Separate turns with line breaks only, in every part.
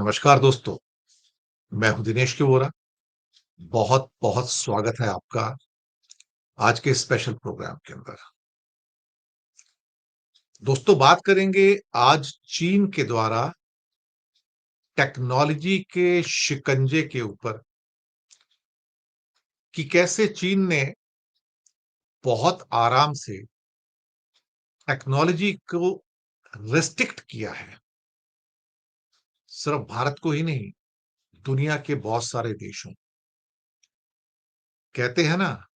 नमस्कार दोस्तों, मैं हूं दिनेश के वोरा। बहुत बहुत स्वागत है आपका आज के स्पेशल प्रोग्राम के अंदर। दोस्तों, बात करेंगे आज चीन के द्वारा टेक्नोलॉजी के शिकंजे के ऊपर कि कैसे चीन ने बहुत आराम से टेक्नोलॉजी को रिस्ट्रिक्ट किया है। सिर्फ भारत को ही नहीं, दुनिया के बहुत सारे देशों। कहते हैं ना,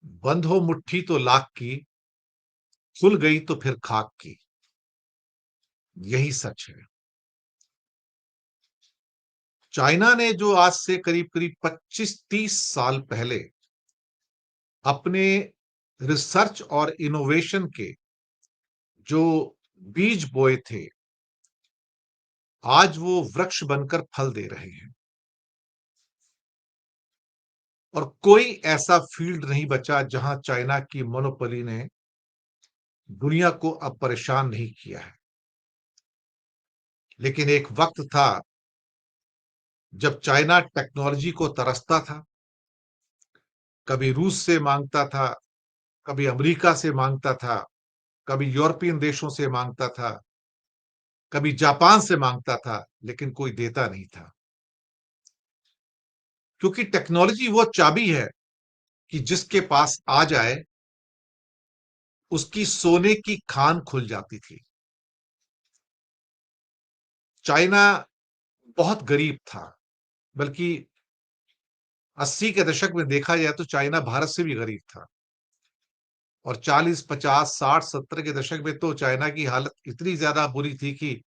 बंद हो मुट्ठी तो लाख की, खुल गई तो फिर खाक की। यही सच है। चाइना ने जो आज से करीब करीब 25-30 साल पहले अपने रिसर्च और इनोवेशन के जो बीज बोए थे, आज वो वृक्ष बनकर फल दे रहे हैं। और कोई ऐसा फील्ड नहीं बचा जहां चाइना की मोनोपोली ने दुनिया को अब परेशान नहीं किया है। लेकिन एक वक्त था जब चाइना टेक्नोलॉजी को तरसता था, कभी रूस से मांगता था, कभी अमेरिका से मांगता था, कभी यूरोपियन देशों से मांगता था, कभी जापान से मांगता था, लेकिन कोई देता नहीं था। क्योंकि टेक्नोलॉजी वो चाबी है कि जिसके पास आ जाए उसकी सोने की खान खुल जाती थी। चाइना बहुत गरीब था, बल्कि 80 के दशक में देखा जाए तो चाइना भारत से भी गरीब था। और 40, 50, 60, 70 के दशक में तो चाइना की हालत इतनी ज्यादा बुरी थी कि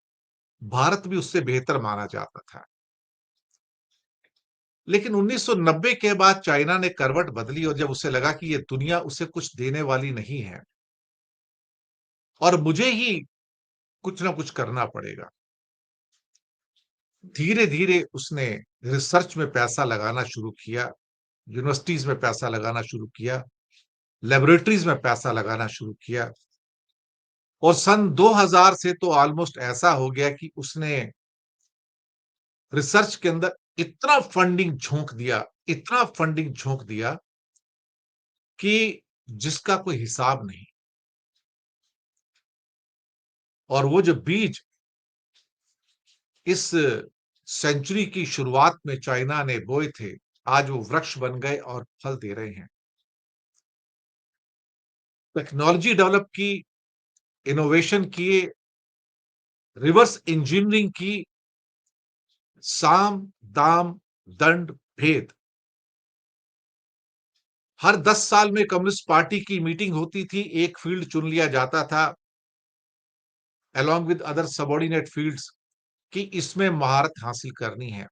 भारत भी उससे बेहतर माना जाता था। लेकिन 1990 के बाद चाइना ने करवट बदली और जब उसे लगा कि ये दुनिया उसे कुछ देने वाली नहीं है और मुझे ही कुछ ना कुछ करना पड़ेगा, धीरे धीरे उसने रिसर्च में पैसा लगाना शुरू किया, यूनिवर्सिटीज में पैसा लगाना शुरू किया, लेबोरेटरीज में पैसा लगाना शुरू किया। और सन 2000 से तो ऑलमोस्ट ऐसा हो गया कि उसने रिसर्च के अंदर इतना फंडिंग झोंक दिया, इतना फंडिंग झोंक दिया कि जिसका कोई हिसाब नहीं। और वो जो बीज इस सेंचुरी की शुरुआत में चाइना ने बोए थे, आज वो वृक्ष बन गए और फल दे रहे हैं। टेक्नोलॉजी डेवलप की, इनोवेशन किए, रिवर्स इंजीनियरिंग की, साम दाम दंड भेद। हर 10 साल में कम्युनिस्ट पार्टी की मीटिंग होती थी, एक फील्ड चुन लिया जाता था along with other subordinate fields कि इसमें महारत हासिल करनी है।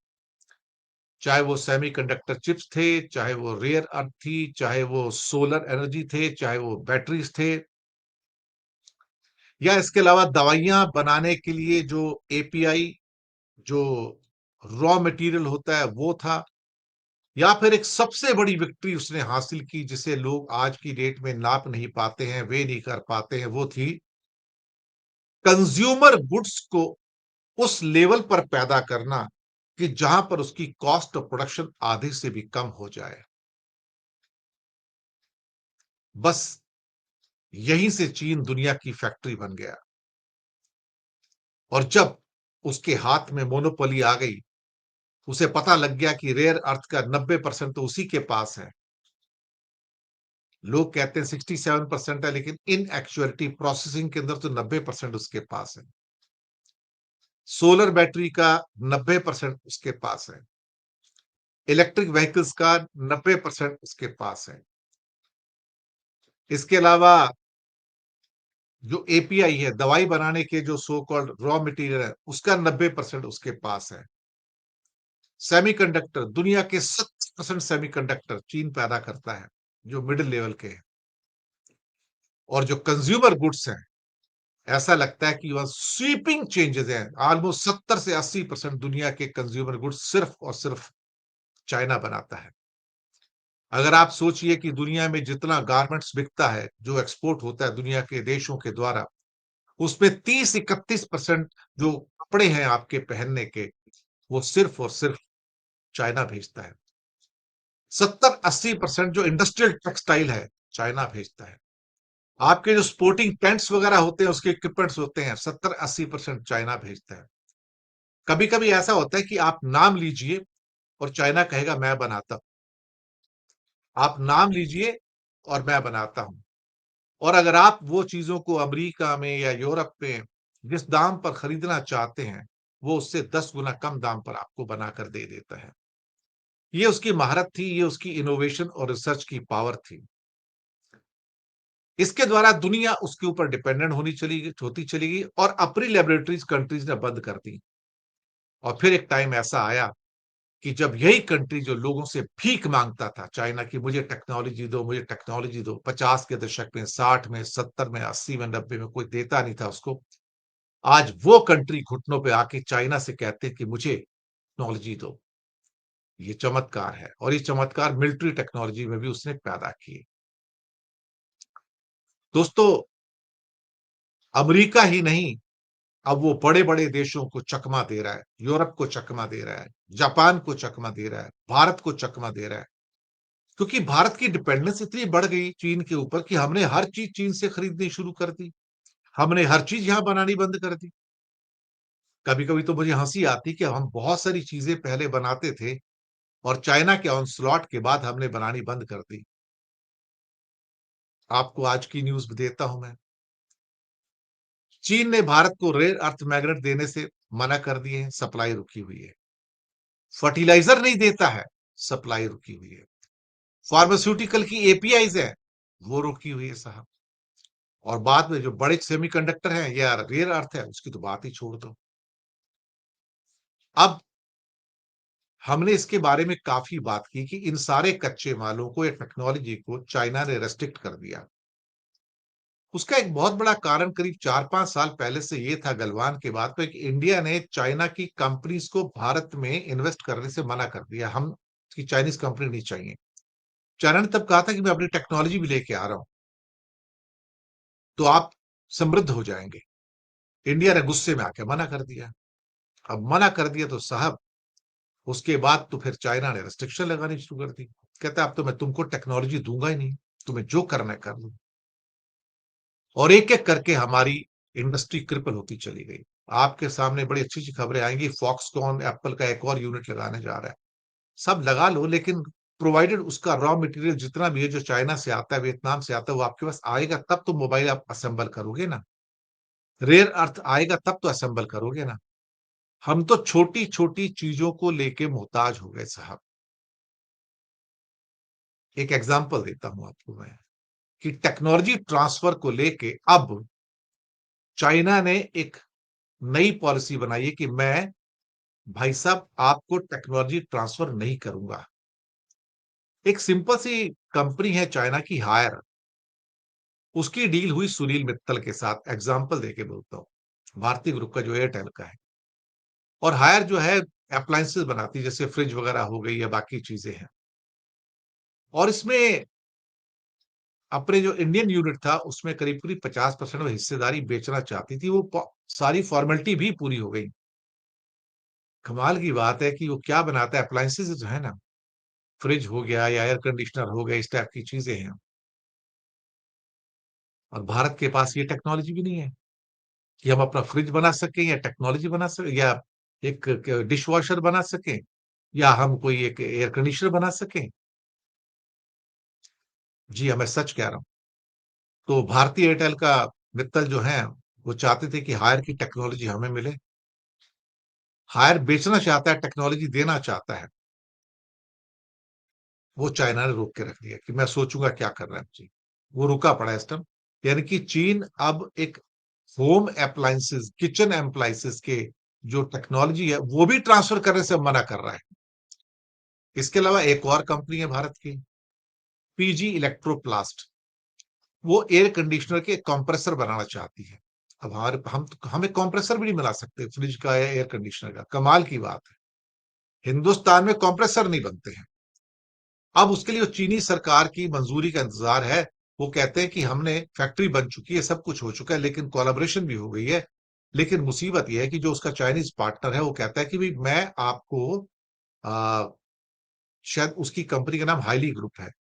चाहे वो सेमीकंडक्टर चिप्स थे, चाहे वो रेयर अर्थ थी, चाहे वो सोलर एनर्जी थे, चाहे वो बैटरीज थे, या इसके अलावा दवाइयां बनाने के लिए जो एपीआई, जो रॉ मटेरियल होता है वो था, या फिर एक सबसे बड़ी विक्ट्री उसने हासिल की जिसे लोग आज की डेट में नाप नहीं पाते हैं, वे नहीं कर पाते हैं, वो थी कंज्यूमर गुड्स को उस लेवल पर पैदा करना कि जहां पर उसकी कॉस्ट ऑफ प्रोडक्शन आधे से भी कम हो जाए। बस यहीं से चीन दुनिया की फैक्ट्री बन गया। और जब उसके हाथ में मोनोपोली आ गई, उसे पता लग गया कि रेयर अर्थ का 90% तो उसी के पास है। लोग कहते हैं 67% है, लेकिन इन एक्चुअलिटी प्रोसेसिंग के अंदर तो 90% उसके पास है। सोलर बैटरी का 90% उसके पास है। इलेक्ट्रिक व्हीकल्स का 90% उसके पास है। इसके अलावा जो एपीआई है, दवाई बनाने के जो सो कॉल्ड रॉ मटेरियल है, उसका 90% उसके पास है। सेमीकंडक्टर, दुनिया के 70% सेमीकंडक्टर चीन पैदा करता है, जो मिडिल लेवल के हैं। और जो कंज्यूमर गुड्स हैं, ऐसा लगता है कि वह स्वीपिंग चेंजेस हैं। ऑलमोस्ट 70 से 80% दुनिया के कंज्यूमर गुड्स सिर्फ और सिर्फ चाइना बनाता है। अगर आप सोचिए कि दुनिया में जितना गारमेंट्स बिकता है, जो एक्सपोर्ट होता है दुनिया के देशों के द्वारा, उसमें 30-31% जो कपड़े हैं आपके पहनने के, वो सिर्फ और सिर्फ चाइना भेजता है। 70-80% जो इंडस्ट्रियल टेक्सटाइल है, चाइना भेजता है। आपके जो स्पोर्टिंग टेंट्स वगैरह होते हैं, उसके इक्विपमेंट्स होते हैं, 70-80% चाइना भेजता है। कभी-कभी ऐसा होता है कि आप नाम लीजिए और चाइना कहेगा मैं बनाता हूं। आप नाम लीजिए और मैं बनाता हूं। और अगर आप वो चीजों को अमेरिका में या यूरोप में जिस दाम पर खरीदना चाहते हैं, वो उससे 10 गुना कम दाम पर आपको बनाकर दे देता है। ये उसकी महारत थी, ये उसकी इनोवेशन और रिसर्च की पावर थी। इसके द्वारा दुनिया उसके ऊपर डिपेंडेंट होती चली गई और अपनी लेबोरेटरीज कंट्रीज ने बंद कर दी। और फिर एक टाइम ऐसा आया कि जब यही कंट्री जो लोगों से भीख मांगता था चाइना की, मुझे टेक्नोलॉजी दो, मुझे टेक्नोलॉजी दो, 50 के दशक में, 60 में, 70 में, 80 में, 90 में कोई देता नहीं था उसको। आज वो कंट्री घुटनों पे आके चाइना से कहते हैं कि मुझे टेक्नोलॉजी दो। ये चमत्कार है और ये चमत्कार मिलिट्री टेक्नोलॉजी में भी उसने पैदा किए। दोस्तों, अमेरिका ही नहीं, अब वो बड़े-बड़े देशों को चकमा दे रहा है, यूरोप को चकमा दे रहा है, जापान को चकमा दे रहा है, भारत को चकमा दे रहा है। क्योंकि भारत की डिपेंडेंस इतनी बढ़ गई चीन के ऊपर कि हमने हर चीज़ चीन से खरीदनी शुरू कर दी। हमने हर चीज़ यहाँ बनानी बंद कर दी। कभी-कभी तो मुझे हँसी आती कि हम बहुत सारी चीज़ें पहले बनाते थे और चाइना के ऑनस्लॉट के बाद हमने बनानी बंद कर दी। आपको आज की न्यूज़ देता हूँ मैं। चीन ने भारत को रेयर अर्थ मैग्नेट देने से मना कर दिए हैं, सप्लाई रुकी हुई है। फर्टिलाइज़र नहीं देता है, सप्लाई रुकी हुई है। फार्मास्यूटिकल की एपीआईज़ हैं, वो रुकी हुई है साहब। और बाद में जो बड़े सेमीकंडक्टर हैं या रेयर अर्थ है, उसकी तो बात ही छोड़ दो। अब हमने इसके बारे में काफ़ी बात की कि इन सारे कच्चे मालों को या टेक्नोलॉजी को चाइना ने रिस्ट्रिक्ट कर दिया। उसका एक बहुत बड़ा कारण करीब 4-5 साल पहले से ये था, गलवान के बाद पे, कि इंडिया ने चाइना की कंपनीज़ को भारत में इन्वेस्ट करने से मना कर दिया। हम कि चाइनीज़ कंपनी नहीं चाहिए। चाइना ने तब कहा था कि मैं अपनी टेक्नोलॉजी भी लेके आ रहा हूँ, तो आप समृद्ध हो जाएँगे। इंडिया ने गुस्से में आके मना कर दिया। अब मना कर दिया तो साहब, उसके बाद तो फिर चाइना ने रिस्ट्रिक्शन लगानी शुरू कर दी। कहता है अब तो मैं तुमको टेक्नोलॉजी दूँगा ही नहीं, तुम्हें जो करना है कर लो। और एक-एक करके हमारी इंडस्ट्री क्रिपल होती चली गई। आपके सामने बड़ी अच्छी-अच्छी खबरें आएँगी, फॉक्सकॉन एप्पल का एक और यूनिट लगाने जा रहा है। सब लगा लो, लेकिन प्रोवाइडेड उसका रॉ मटेरियल जितना भी है जो चाइना से आता है, वियतनाम से आता है, वो आपके पास आएगा तब तो मोबाइल आप असेंबल करोगे ना। रेयर अर्थ आएगा तब तो असेंबल करोगे ना। हम तो छोटी-छोटी चीज़ों को लेके मोहताज हो गए साहब। एक एग्ज़ाम्पल देता हूँ आपको मैं, कि टेक्नोलॉजी ट्रांसफर को लेके अब चाइना ने एक नई पॉलिसी बनाई है कि मैं, भाई साहब, आपको टेक्नोलॉजी ट्रांसफर नहीं करूँगा। एक सिंपल सी कंपनी है चाइना की, हायर, उसकी डील हुई सुनील मित्तल के साथ, एग्ज़ाम्पल देके बोलता हूँ। भारतीय ग्रुप का जो एयरटेल का है। और हायर जो है अप्लायंसेस बनाती है, जैसे फ्रिज वगैरह हो गई या बाकी चीज़ें हैं। और इसमें अपने जो इंडियन यूनिट था, उसमें करीब-करीब 50% वो हिस्सेदारी बेचना चाहती थी। वो सारी फॉर्मेलिटी भी पूरी हो गई। कमाल की बात है कि वो क्या बनाता है, अप्लायंसेस जो है ना, फ्रिज हो गया या एयर कंडीशनर हो गया, इस टाइप की चीज़ें हैं। और भारत के पास ये टेक्नोलॉजी भी नहीं है कि हम अपना फ्रिज बना सकें या टेक्नोलॉजी बना सकें या एक क डिशवॉशर बना सकें या हम कोई एक एयर कंडीशनर बना सकें। जी हाँ, मैं सच कह रहा हूँ। तो भारतीय एयरटेल का मित्तल जो हैं, वो चाहते थे कि हायर की टेक्नोलॉजी हमें मिले। हायर बेचना चाहता है, टेक्नोलॉजी देना चाहता है। वो चाइना ने रोक के रख दिया कि मैं सोचूँगा क्या करना है मुझे। वो रुका पड़ा है इस टाइम। यानी कि चीन अब एक होम एप्लायंसेस, किचन एप्लायंसेस के जो टेक्नोलॉजी है, वो भी ट्रांसफर करने से मना कर रहा है। इसके अलावा एक और कंपनी है भारत की, पीजी इलेक्ट्रोप्लास्ट। वो एयर कंडीशनर के कंप्रेसर बनाना चाहती है। अब हम एक कंप्रेसर भी नहीं बना सकते फ्रिज का या एयर कंडीशनर का। कमाल की बात है। हिंदुस्तान में कंप्रेसर नहीं बनते हैं। अब उसके लिए चीनी सरकार की मंजूरी का इंतजार है। वो कहते हैं कि हमने फैक्ट्री बन चुकी है, सब कुछ हो चुका है, लेकिन कोलैबोरेशन भी हो गई है। लेकिन मुसीबत ये है कि जो उसका चाइनीज पार्टनर है वो कहता है कि भाई मैं आपको आ, शायद उसकी कंपनी का नाम हाईली ग्रुप है,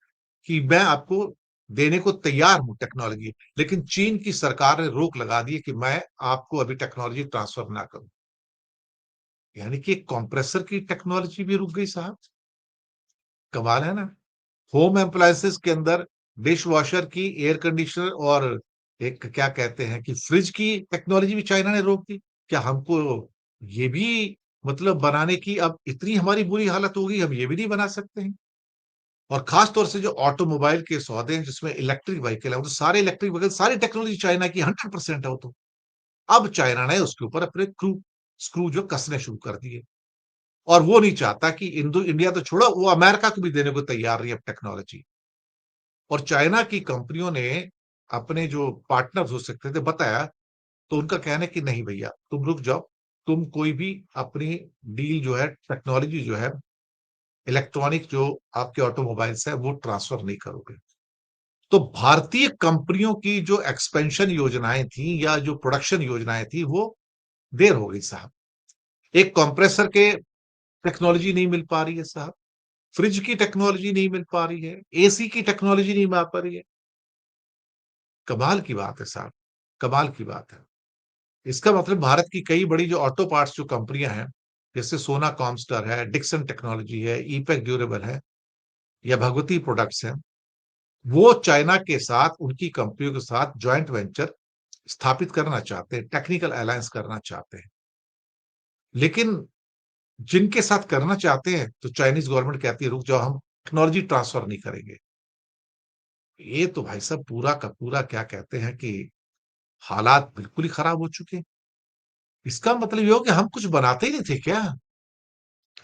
कि मैं आपको देने को तैयार हूं टेक्नोलॉजी, लेकिन चीन की सरकार ने रोक लगा दी है कि मैं आपको अभी टेक्नोलॉजी ट्रांसफर ना करूं। यानी कि एक कंप्रेसर की टेक्नोलॉजी भी रुक गई साहब। कमाल है ना। होम अप्लायंसेस के अंदर डिश वॉशर की, एयर कंडीशनर और एक क्या कहते हैं कि फ्रिज की टेक्नोलॉजी भी चाइना ने रोक दी। क्या हमको ये भी मतलब बनाने की अब इतनी हमारी बुरी हालत होगी, हम ये भी नहीं बना सकते हैं? और खास तौर से जो ऑटोमोबाइल के सौदे हैं जिसमें इलेक्ट्रिक व्हीकल है, वो तो सारे इलेक्ट्रिक व्हीकल, सारी टेक्नोलॉजी चाइना की 100% है वो तो। अब चाइना ने उसके ऊपर अपने क्रू स्क्रू जो कसने शुरू कर दिए, और वो नहीं चाहता कि इंडिया तो छोड़ो, वो अमेरिका को भी देने को तैयार नहीं अब टेक्नोलॉजी। और चाइना की कंपनियों ने अपने जो पार्टनर्स हो सकते थे बताया, तो उनका कहना है कि नहीं भैया तुम रुक जाओ, तुम कोई भी अपनी डील जो है, टेक्नोलॉजी जो है, इलेक्ट्रॉनिक जो आपके ऑटोमोबाइल्स है वो ट्रांसफर नहीं करोगे। तो भारतीय कंपनियों की जो एक्सपेंशन योजनाएं थी या जो प्रोडक्शन योजनाएं थी वो देर हो गई साहब। एक कंप्रेसर के टेक्नोलॉजी नहीं मिल पा रही है साहब, फ्रिज की टेक्नोलॉजी नहीं मिल पा रही है, एसी की टेक्नोलॉजी नहीं मिल पा रही है। कमाल की बात है साहब, कमाल की बात है। इसका मतलब भारत की कई बड़ी जो ऑटो पार्ट्स जो कंपनियां हैं, जैसे सोना कॉमस्टर है, डिक्सन टेक्नोलॉजी है, ईपैक ड्यूरेबल है, या भगवती प्रोडक्ट्स हैं, वो चाइना के साथ, उनकी कंपनियों के साथ जॉइंट वेंचर स्थापित करना चाहते हैं, टेक्निकल अलायंस करना चाहते हैं। लेकिन जिनके साथ करना चाहते हैं तो चाइनीज गवर्नमेंट कहती है रुक जाओ, हम टेक्नोलॉजी ट्रांसफर नहीं करेंगे। ये तो भाई साहब पूरा का पूरा क्या कहते हैं कि हालात बिल्कुल ही खराब हो चुके हैं। इसका मतलब ये हो कि हम कुछ बनाते ही नहीं थे क्या?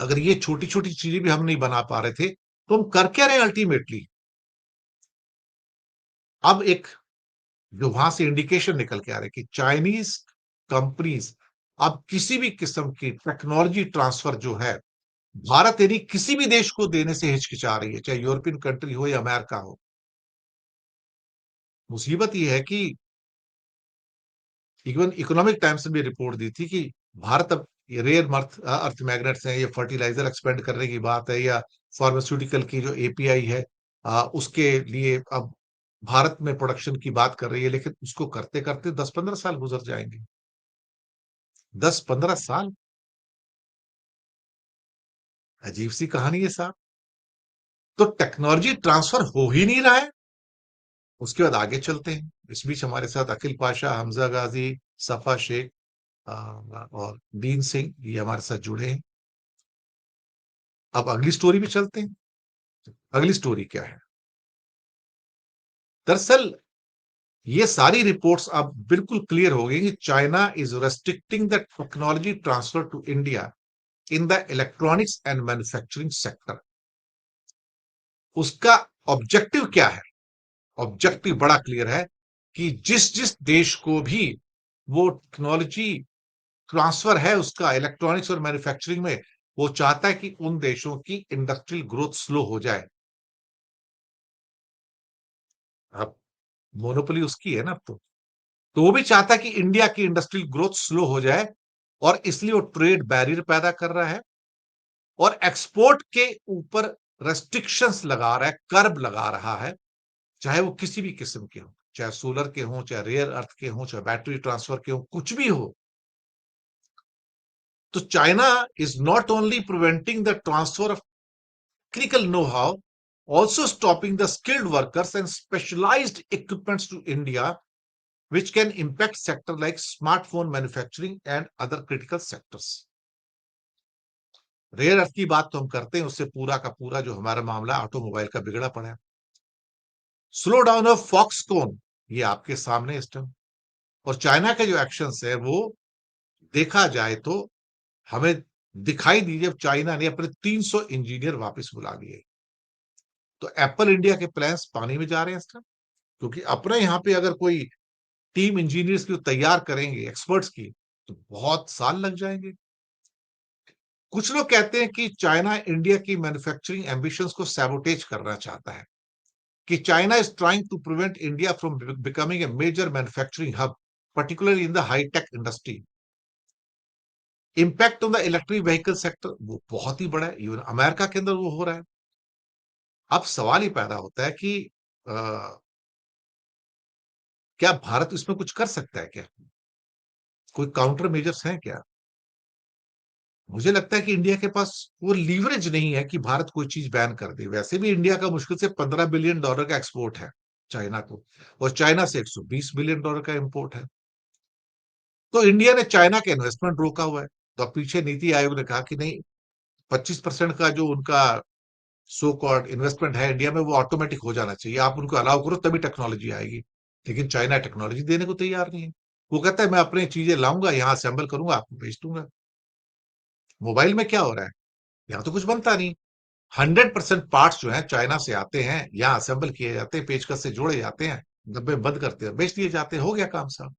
अगर ये छोटी छोटी चीजें भी हम नहीं बना पा रहे थे तो हम कर क्या रहे अल्टीमेटली? अब एक जो वहां से इंडिकेशन निकल के आ रहे कि चाइनीज कंपनीज अब किसी भी किस्म की टेक्नोलॉजी ट्रांसफर जो है, भारत यदि किसी भी देश को देने से हिचकिचा रही है, चाहे यूरोपियन कंट्री हो या अमेरिका हो। मुसीबत यह है कि इवन इकोनॉमिक टाइम्स ने भी रिपोर्ट दी थी कि भारत अब ये रेयर अर्थ अर्थ मैग्नेट्स हैं, ये फर्टिलाइजर एक्सपेंड करने की बात है, या फार्मास्यूटिकल की जो एपीआई है उसके लिए अब भारत में प्रोडक्शन की बात कर रही है, लेकिन उसको करते करते 10-15 साल गुजर जाएंगे। 10-15 साल। अजीब सी कहानी है साहब। तो टेक्नोलॉजी ट्रांसफर हो ही नहीं रहा है। उसके बाद आगे चलते हैं, इस बीच हमारे साथ अखिल पाशा, हमजा गाजी, सफा शेख और दीन सिंह ये हमारे साथ जुड़े हैं। अब अगली स्टोरी पे चलते हैं। अगली स्टोरी क्या है? दरअसल ये सारी रिपोर्ट्स अब बिल्कुल क्लियर हो गई कि China is restricting the technology transfer to India in the electronics and manufacturing sector. उसका ऑब्जेक्टिव क्या है? ऑब्जेक्टिव बड़ा क्लियर है कि जिस जिस देश को भी वो टेक्नोलॉजी ट्रांसफर है उसका इलेक्ट्रॉनिक्स और मैन्युफैक्चरिंग में, वो चाहता है कि उन देशों की इंडस्ट्रियल ग्रोथ स्लो हो जाए। अब मोनोपोली उसकी है ना, तो वो भी चाहता है कि इंडिया की इंडस्ट्रियल ग्रोथ स्लो हो जाए, और इसलिए वो ट्रेड बैरियर पैदा कर रहा है और एक्सपोर्ट के ऊपर रेस्ट्रिक्शंस लगा रहा है, कर्ब लगा रहा है, चाहे वो किसी भी किस्म के हो, चाहे सोलर के हो, चाहे रेयर अर्थ के हो, चाहे बैटरी ट्रांसफर के हो, कुछ भी हो। तो China is not only preventing the transfer of critical know-how, also stopping the skilled workers and specialized equipments to India, which can impact sector like smartphone manufacturing and other critical sectors. Rare earth की बात तो हम करते हैं, उससे पूरा का पूरा जो हमारा मामला ऑटोमोबाइल का बिगड़ा पड़ा है। स्लो डाउन ऑफ फॉक्सकॉन, ये आपके सामने इस टाइम। और चाइना के जो एक्शंस है वो देखा जाए तो हमें दिखाई दीजिए, जब चाइना ने अपने 300 इंजीनियर वापस बुला लिए, तो एप्पल इंडिया के प्लान्स पानी में जा रहे हैं इस टाइम। क्योंकि अपने यहाँ पे अगर कोई टीम इंजीनियर्स की तैयार करेंगे, एक्सपर्ट्स की, तो बहुत साल लग जाएंगे। कुछ लोग कहते हैं कि चाइना इंडिया की मैन्युफैक्चरिंग एम्बिशंस को सैबोटेज करना चाहता है, कि China is trying to prevent India from becoming a major manufacturing hub, particularly in the high tech industry, impact on the electric vehicle sector वो बहुत ही बड़ा है, इवन अमेरिका के अंदर वो हो रहा है। अब सवाल ही पैदा होता है कि अ, क्या भारत इसमें कुछ कर सकता है क्या? कोई काउंटर मेजर्स हैं क्या? मुझे लगता है कि इंडिया के पास वो लीवरेज नहीं है कि भारत कोई चीज बैन कर दे। वैसे भी इंडिया का मुश्किल से $15 बिलियन का एक्सपोर्ट है चाइना को, और चाइना से $120 बिलियन का इंपोर्ट है। तो इंडिया ने चाइना के इन्वेस्टमेंट रोका हुआ है। तो अब पीछे नीति आयोग ने कहा कि नहीं, 25% का जो उनका सो कॉल्ड इन्वेस्टमेंट है इंडिया में वो ऑटोमेटिक हो जाना चाहिए, आप उनको अलाउ करो तभी टेक्नोलॉजी आएगी। लेकिन चाइना टेक्नोलॉजी देने को तैयार नहीं है। वो कहता है मैं अपनी चीजें लाऊंगा, यहाँ असेंबल करूंगा, आपको भेज दूंगा। मोबाइल में क्या हो रहा है? यहाँ तो कुछ बनता नहीं। 100% पार्ट्स जो है चाइना से आते हैं, यहाँ असेंबल किए जाते हैं, पेचकस से जोड़े जाते हैं, डब्बे में बंद करते हैं, बेच दिए जाते हैं, हो गया काम साहब।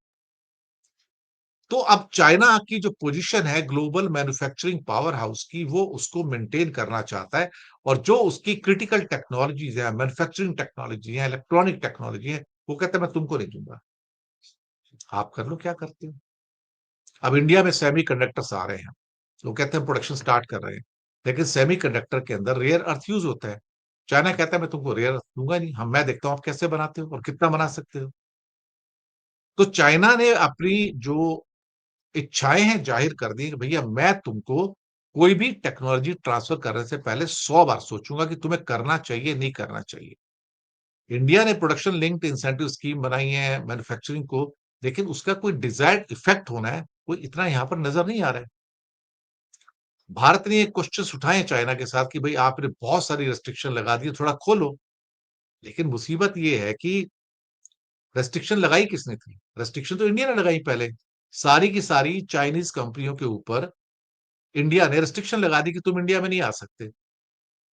तो अब चाइना की जो पोजीशन है ग्लोबल मैन्युफैक्चरिंग पावर हाउस की, वो उसको मेंटेन करना चाहता है। और जो उसकी क्रिटिकल टेक्नोलॉजीज है, मैन्युफैक्चरिंग टेक्नोलॉजी है, इलेक्ट्रॉनिक टेक्नोलॉजी है, वो कहता है मैं तुमको नहीं दूंगा, आप कर लो क्या करते हो। अब इंडिया में सेमीकंडक्टर्स आ रहे हैं, वो कहते हैं प्रोडक्शन स्टार्ट कर रहे हैं, लेकिन सेमीकंडक्टर के अंदर रेयर अर्थ यूज होता है। चाइना कहता है मैं तुमको रेयर अर्थ दूंगा नहीं, हम मैं देखता हूं आप कैसे बनाते हो और कितना बना सकते हो। तो चाइना ने अपनी जो इच्छाएं हैं जाहिर कर दी कि भैया मैं तुमको कोई भी टेक्नोलॉजी ट्रांसफर करने से पहले 100 बार सोचूंगा कि तुम्हें करना चाहिए नहीं करना चाहिए। इंडिया ने प्रोडक्शन लिंक्ड इंसेंटिव स्कीम बनाई है मैन्युफैक्चरिंग को, लेकिन उसका कोई डिजायर्ड इफेक्ट होना है, कोई इतना यहां पर नजर नहीं आ रहा है। भारत ने ये क्वेश्चन उठाए चाइना के साथ कि भाई आपने बहुत सारी रेस्ट्रिक्शन लगा दी, थोड़ा खोलो। लेकिन मुसीबत ये है कि रेस्ट्रिक्शन लगाई किसने थी? रेस्ट्रिक्शन तो इंडिया ने लगाई पहले। सारी की सारी चाइनीज कंपनियों के ऊपर इंडिया ने रिस्ट्रिक्शन लगा दी कि तुम इंडिया में नहीं आ सकते।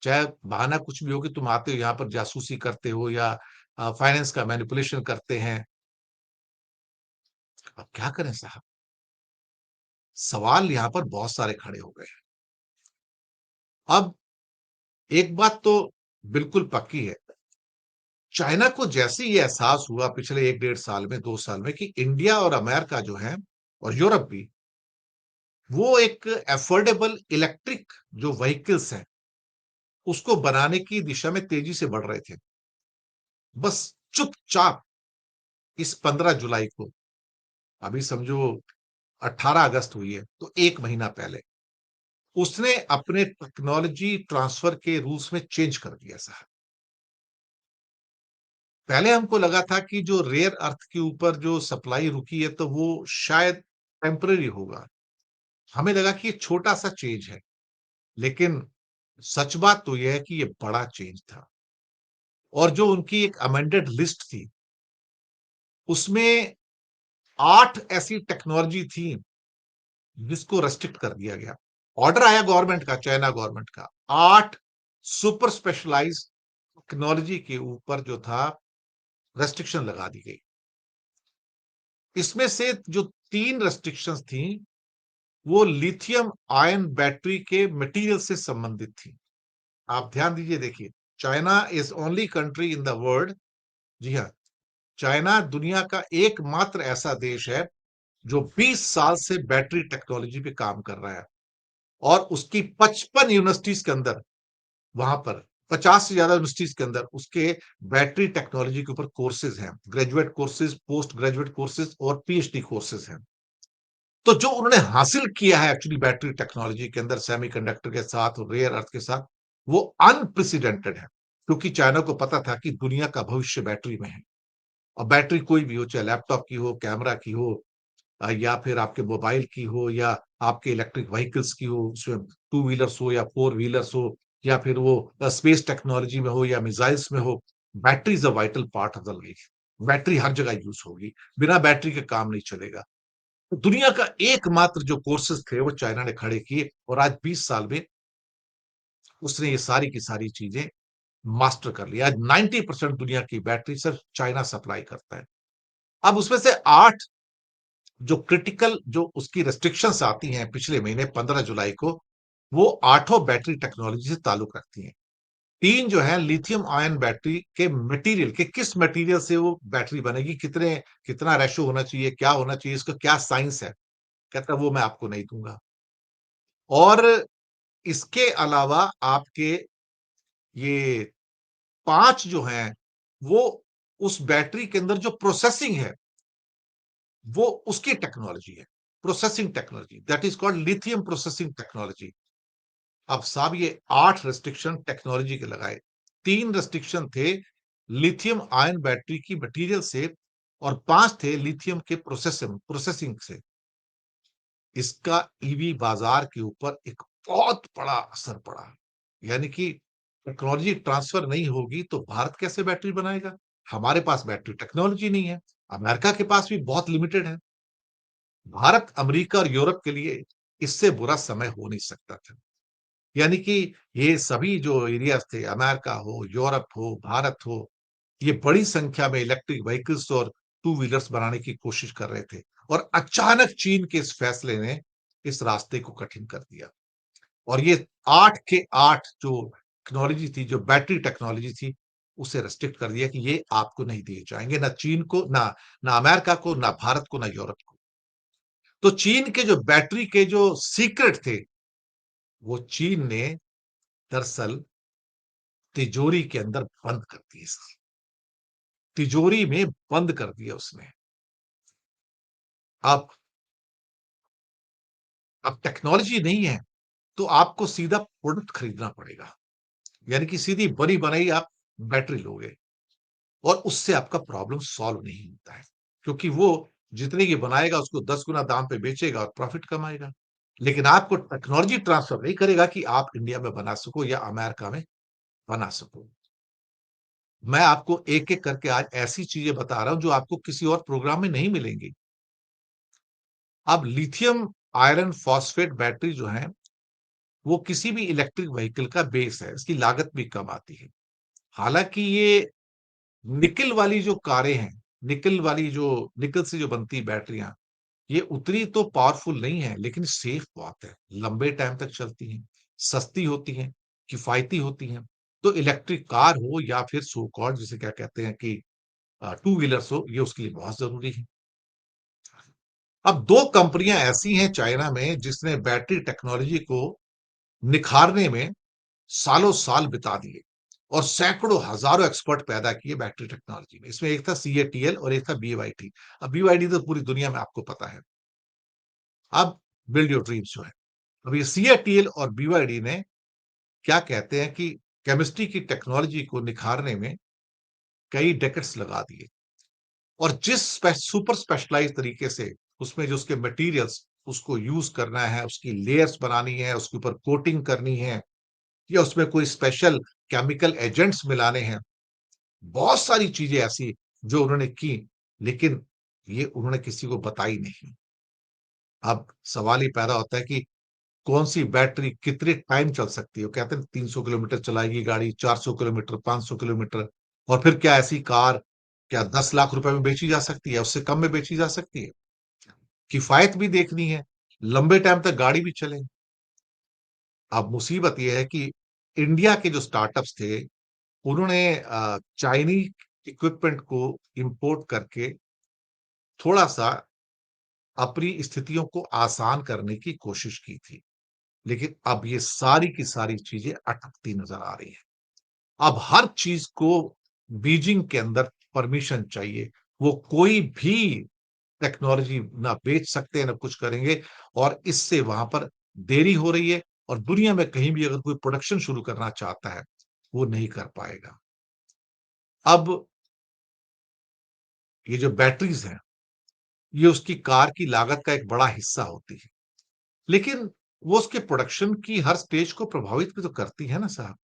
चाहे बहाना कुछ भी हो कि तुम आते हो यहाँ पर जासूसी करते हो या फाइनेंस का मैनिपुलेशन करते हैं। अब क्या करें साहब? सवाल यहां पर बहुत सारे खड़े हो गए। अब एक बात तो बिल्कुल पक्की है, चाइना को जैसे ये एहसास हुआ पिछले 1 डेढ़ साल में 2 साल में कि इंडिया और अमेरिका जो है और यूरोप भी, वो एक एफोर्डेबल इलेक्ट्रिक जो व्हीकल्स हैं उसको बनाने की दिशा में तेजी से बढ़ रहे थे। बस चुपचाप इस 15 जुलाई को, अभी समझो 18 अगस्त हुई है, तो 1 महीना पहले उसने अपने टेक्नोलॉजी ट्रांसफर के रूल्स में चेंज कर दिया साहब। पहले हमको लगा था कि जो रेयर अर्थ के ऊपर जो सप्लाई रुकी है तो वो शायद टेम्पररी होगा, हमें लगा कि ये छोटा सा चेंज है। लेकिन सच बात तो यह है कि ये बड़ा चेंज था। और जो उनकी एक अमेंडेड लिस्ट थी उसमें 8 ऐसी टेक्नोलॉजी थी जिसको रेस्ट्रिक्ट कर दिया गया। ऑर्डर आया गवर्नमेंट का, चाइना गवर्नमेंट का, 8 सुपर स्पेशलाइज्ड टेक्नोलॉजी के ऊपर जो था रेस्ट्रिक्शन लगा दी गई। इसमें से जो 3 रेस्ट्रिक्शंस थी वो लिथियम आयन बैटरी के मटेरियल से संबंधित थी। आप ध्यान दीजिए, देखिए, China is only country in the world, जी हाँ, चाइना दुनिया का एकमात्र ऐसा देश है जो 20 साल से बैटरी टेक्नोलॉजी पे काम कर रहा है। और उसकी 55 यूनिवर्सिटीज के अंदर, वहां पर 50 से ज्यादा यूनिवर्सिटीज के अंदर उसके बैटरी टेक्नोलॉजी के ऊपर कोर्सेज हैं, graduate courses, post graduate courses और पीएचडी कोर्सेज हैं। तो जो उन्होंने हासिल किया है एक्चुअली बैटरी टेक्नोलॉजी के अंदर सेमीकंडक्टर के साथ और रेयर अर्थ के साथ, वो अनप्रेसिडेंटेड है। क्योंकि चाइना को पता था कि दुनिया का भविष्य बैटरी में है। और बैटरी कोई भी हो, चाहे लैपटॉप की हो, कैमरा की हो, या फिर आपके मोबाइल की हो, या आपके इलेक्ट्रिक व्हीकल्स की हो, उसमें टू व्हीलर्स हो या फोर व्हीलर्स हो, या फिर वो स्पेस टेक्नोलॉजी में हो या मिसाइल्स में हो, battery is a vital part of the life. Battery हर जगह यूज होगी, बिना बैटरी के काम नहीं चलेगा। तो दुनिया का एकमात्र जो कोर्सेज थे वो चाइना ने खड़े किए, और आज 20 साल में उसने ये सारी की सारी चीजें मास्टर कर लिया। आज 90% दुनिया की बैटरी सिर्फ चाइना सप्लाई करता है। अब उसमें से 8 जो क्रिटिकल जो उसकी रेस्ट्रिक्शंस आती हैं पिछले महीने 15 जुलाई को, वो 8 बैटरी टेक्नोलॉजी से ताल्लुक रखती हैं। 3 जो है लिथियम आयन बैटरी के मटेरियल के, किस मटेरियल से वो बैटरी बनेगी, कितना रेशो होना चाहिए, क्या होना चाहिए, इसका क्या साइंस है, कहता है वो मैं आपको नहीं दूंगा। और इसके अलावा आपके ये 5 जो हैं, वो उस बैटरी के अंदर जो प्रोसेसिंग है, वो उसकी टेक्नोलॉजी है। Processing technology that is called lithium processing technology. अब साहब ये 8 रिस्ट्रिक्शन टेक्नोलॉजी के लगाए। 3 रिस्ट्रिक्शन थे लिथियम आयन बैटरी की मटेरियल से और 5 थे लिथियम के प्रोसेसिंग से। इसका ईवी बाजार के ऊपर एक बहुत बड़ा असर पड़ा। यानी कि टेक्नोलॉजी ट्रांसफर नहीं होगी तो भारत कैसे बैटरी बनाएगा? हमारे पास बैटरी टेक्नोलॉजी नहीं है। अमेरिका के पास भी बहुत लिमिटेड है। भारत, अमेरिका और यूरोप के लिए इससे बुरा समय हो नहीं सकता था। यानी कि ये सभी जो एरियाज़ थे, अमेरिका हो, यूरोप हो, भारत हो, ये बड़ी संख्या में इलेक्ट्रिक व्हीकल्स और टू व्हीलर्स बनाने की कोशिश कर रहे थे और अचानक चीन के इस फैसले ने इस रास्ते को कठिन कर दिया और ये 8 के 8 जो टेक्नोलॉजी थी, जो बैटरी टेक्नोलॉजी थी, उसे रिस्ट्रिक्ट कर दिया कि ये आपको नहीं दिए जाएँगे, ना चीन को, ना अमेरिका को, ना भारत को, ना यूरोप को। तो चीन के जो बैटरी के जो सीक्रेट थे, वो चीन ने दरअसल तिजोरी के अंदर बंद कर दिए। तिजोरी में बंद कर दिया उसने। अब अब टेक्नोलॉजी नहीं है, तो आपको सीधा प्रोडक्ट खरीदना पड़ेगा। यानी कि सीधी बनी-बनाई आप बैटरी लोगे और उससे आपका प्रॉब्लम सॉल्व नहीं होता है। क्योंकि वो जितने की बनाएगा उसको 10 गुना दाम पे बेचेगा और प्रॉफिट कमाएगा। लेकिन आपको टेक्नोलॉजी ट्रांसफर नहीं करेगा कि आप इंडिया में बना सको या अमेरिका में बना सको। मैं आपको एक-एक करके आज ऐसी चीज़ें बता रहा हूँ जो आपको किसी और प्रोग्राम में नहीं मिलेंगी। अब लिथियम आयरन फॉस्फेट बैटरी जो है, वो किसी भी इलेक्ट्रिक व्हीकल का बेस है, इसकी लागत भी कम आती है। हालाँकि ये निकेल वाली जो कारें हैं, निकेल से जो बनती है बैटरियाँ, ये उतनी तो पावरफुल नहीं है, लेकिन सेफ बहुत है। लंबे टाइम तक चलती हैं, सस्ती होती हैं, किफ़ायती होती हैं। तो इलेक्ट्रिक कार हो या फिर सो कॉल्ड जिसे क्या कहते हैं कि टू व्हीलर्स हो, ये उसके लिए बहुत ज़रूरी है। अब 2 कंपनियाँ ऐसी हैं चाइना में जिसने बैटरी टेक्नोलॉजी को निखारने में सालों-साल बिता दिए और सैकड़ों, हज़ारों एक्सपर्ट पैदा किए बैटरी टेक्नोलॉजी में। इसमें एक था सीएटीएल और एक था बीवाईटी। अब बीवाईटी तो पूरी दुनिया में आपको पता है। अब बिल्ड योर ड्रीम्स जो है। अब ये सीएटीएल और बीवाईडी ने क्या कहते हैं कि केमिस्ट्री की टेक्नोलॉजी को निखारने में कई डेकेड्स लगा दिए और जिस सुपर स्पेशलाइज्ड तरीके से उसमें जो उसके मटेरियल्स उसको यूज़ करना है, उसकी लेयर्स बनानी है, उसके ऊपर कोटिंग करनी है या उसमें कोई स्पेशल केमिकल एजेंट्स मिलाने हैं। बहुत सारी चीज़ें ऐसी जो उन्होंने की, लेकिन ये उन्होंने किसी को बताई नहीं। अब सवाल ये पैदा होता है कि कौन-सी बैटरी कितने टाइम चल सकती है? वो कहते हैं 300 किलोमीटर चलाएगी गाड़ी, 400 किलोमीटर, 500 किलोमीटर और फिर क्या ऐसी कार क्या 10 लाख रुपए में बेची जा सकती है? उससे कम में बेची जा सकती है? किफ़ायत भी देखनी है, लंबे टाइम तक गाड़ी भी चले। अब मुसीबत ये है कि इंडिया के जो स्टार्टअप्स थे, उन्होंने चाइनीज़ इक्विपमेंट को इम्पोर्ट करके थोड़ा-सा अपनी स्थितियों को आसान करने की कोशिश की थी। लेकिन अब ये सारी की सारी चीज़ें अटकती नज़र आ रही हैं। अब हर चीज़ को बीजिंग के अंदर परमिशन चाहिए। वो कोई भी टेक्नोलॉज़ी ना बेच सकते हैं, ना कुछ करेंगे और इससे वहाँ पर देरी हो रही है और दुनिया में कहीं भी अगर कोई प्रोडक्शन शुरू करना चाहता है, वो नहीं कर पाएगा। अब ये जो बैटरीज़ हैं, ये उसकी कार की लागत का एक बड़ा हिस्सा होती है। लेकिन वो उसके प्रोडक्शन की हर स्टेज को प्रभावित भी तो करती है ना साहब।